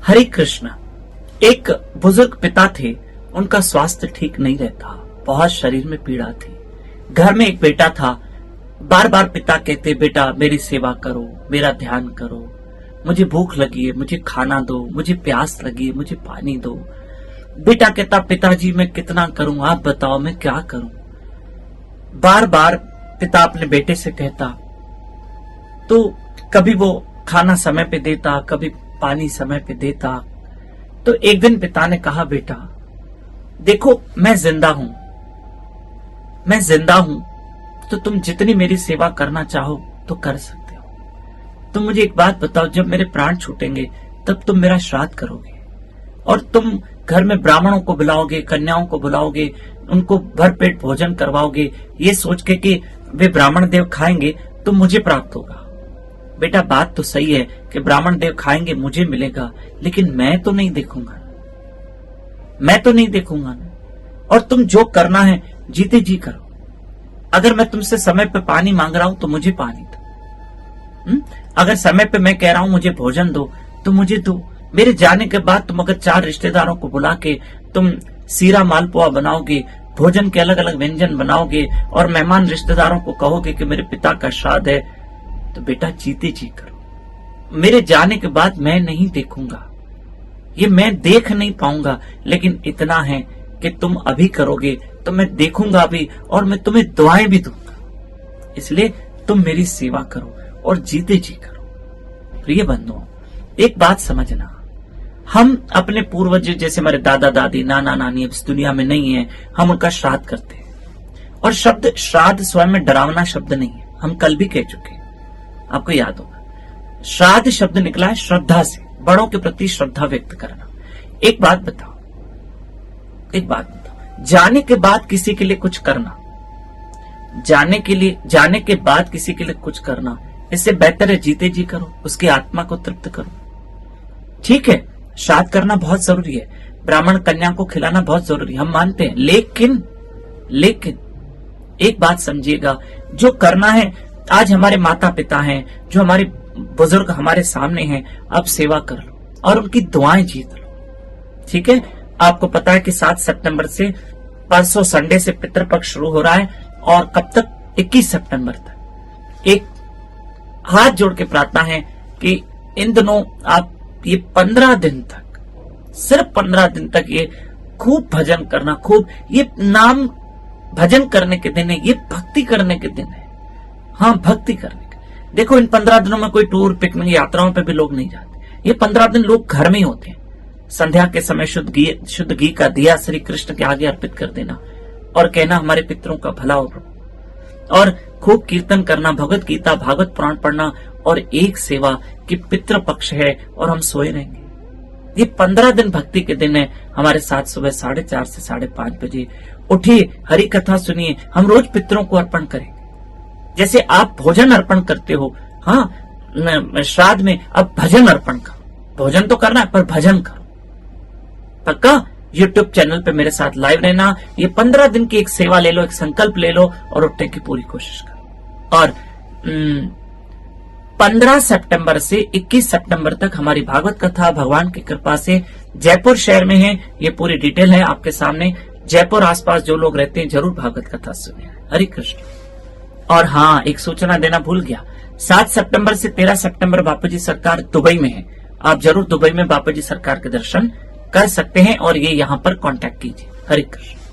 हरे कृष्ण। एक बुजुर्ग पिता थे, उनका स्वास्थ्य ठीक नहीं रहता, बहुत शरीर में पीड़ा थी। घर में एक बेटा था, बार बार पिता कहते, बेटा मेरी सेवा करो, मेरा ध्यान करो, मुझे भूख लगी है, मुझे खाना दो, मुझे प्यास लगी है, मुझे पानी दो। बेटा कहता, पिताजी मैं कितना करूं, आप बताओ मैं क्या करूं। बार बार पिता अपने बेटे से कहता, तो कभी वो खाना समय पे देता, कभी पानी समय पे देता। तो एक दिन पिता ने कहा, बेटा देखो मैं जिंदा हूं, मैं जिंदा हूं, तो तुम जितनी मेरी सेवा करना चाहो तो कर सकते हो। तुम मुझे एक बात बताओ, जब मेरे प्राण छूटेंगे तब तुम मेरा श्राद्ध करोगे और तुम घर में ब्राह्मणों को बुलाओगे, कन्याओं को बुलाओगे, उनको भरपेट भोजन करवाओगे, ये सोच के कि वे ब्राह्मण देव खाएंगे तो मुझे प्राप्त होगा। बेटा बात तो सही है कि ब्राह्मण देव खाएंगे, मुझे मिलेगा, लेकिन मैं तो नहीं देखूंगा, मैं तो नहीं देखूंगा ना। और तुम जो करना है जीते जी करो। अगर मैं तुमसे समय पे पानी मांग रहा हूं तो मुझे पानी दो। अगर समय पे मैं कह रहा हूं मुझे भोजन दो तो मुझे दो। मेरे जाने के बाद तुम अगर 4 रिश्तेदारों को बुला के तुम सीरा मालपुआ बनाओगे, भोजन के अलग अलग व्यंजन बनाओगे और मेहमान रिश्तेदारों को कहोगे कि मेरे पिता का श्राद्ध है, तो बेटा जीते जी करो। मेरे जाने के बाद मैं नहीं देखूंगा, ये मैं देख नहीं पाऊंगा, लेकिन इतना है कि तुम अभी करोगे तो मैं देखूंगा भी और मैं तुम्हें दुआएं भी दूंगा। इसलिए तुम मेरी सेवा करो और जीते जी करो। प्रिय बंधुओं, एक बात समझना, हम अपने पूर्वज जैसे हमारे दादा दादी, नाना नानी अब इस दुनिया में नहीं है, हम उनका श्राद्ध करते हैं। और शब्द श्राद्ध स्वयं में डरावना शब्द नहीं है, हम कल भी कह चुके हैं, आपको याद होगा। श्राद्ध शब्द निकला है श्रद्धा से, बड़ों के प्रति श्रद्धा व्यक्त करना। एक बात बताओ, जाने के बाद किसी के लिए कुछ करना, जाने के बाद किसी के लिए कुछ करना, इससे बेहतर है जीते जी करो, उसकी आत्मा को तृप्त करो। ठीक है, श्राद्ध करना बहुत जरूरी है, ब्राह्मण कन्या को खिलाना बहुत जरूरी है, हम मानते हैं, लेकिन एक बात समझिएगा, जो करना है, आज हमारे माता पिता हैं, जो हमारे बुजुर्ग हमारे सामने हैं, अब सेवा कर लो और उनकी दुआएं जीत लो। ठीक है, आपको पता है कि 7 सितंबर से, परसों संडे से पितृपक्ष शुरू हो रहा है और कब तक, 21 सितंबर तक। एक हाथ जोड़ के प्रार्थना है कि इन दिनों आप ये 15 दिन तक, सिर्फ 15 दिन तक ये खूब भजन करना, खूब ये नाम भजन करने के दिन है, ये भक्ति करने के दिन है। हाँ, भक्ति करने के। देखो, इन 15 दिनों में कोई टूर, पिकनिक, यात्राओं पे भी लोग नहीं जाते। ये 15 दिन लोग घर में ही होते हैं। संध्या के समय शुद्ध घी का दिया श्री कृष्ण के आगे अर्पित कर देना और कहना हमारे पितरों का भला हो, और खूब कीर्तन करना, भगवत गीता, भागवत पुराण पढ़ना, और एक सेवा कि पितृ पक्ष है और हम सोए रहेंगे। ये 15 दिन भक्ति के दिन है। हमारे साथ सुबह 4:30 से 5:30 बजे उठिए, हरि कथा सुनिए, हम रोज पितरों को अर्पण करेंगे। जैसे आप भोजन अर्पण करते हो, हाँ, श्राद्ध में अब भजन अर्पण करो। भोजन तो करना है पर भजन करो। पक्का YouTube चैनल पे मेरे साथ लाइव रहना। ये 15 दिन की एक सेवा ले लो, एक संकल्प ले लो और उठने की पूरी कोशिश करो। और 15 सितंबर से 21 सितंबर तक हमारी भागवत कथा भगवान की कृपा से जयपुर शहर में है। ये पूरी डिटेल है आपके सामने। जयपुर आसपास जो लोग रहते हैं जरूर भागवत कथा सुनिए। हरे कृष्ण। और हाँ, एक सूचना देना भूल गया, 7 सितंबर से 13 सितंबर बापू जी सरकार दुबई में है। आप जरूर दुबई में बापू जी सरकार के दर्शन कर सकते हैं और ये यहाँ पर कांटेक्ट कीजिए। हरे कृष्ण।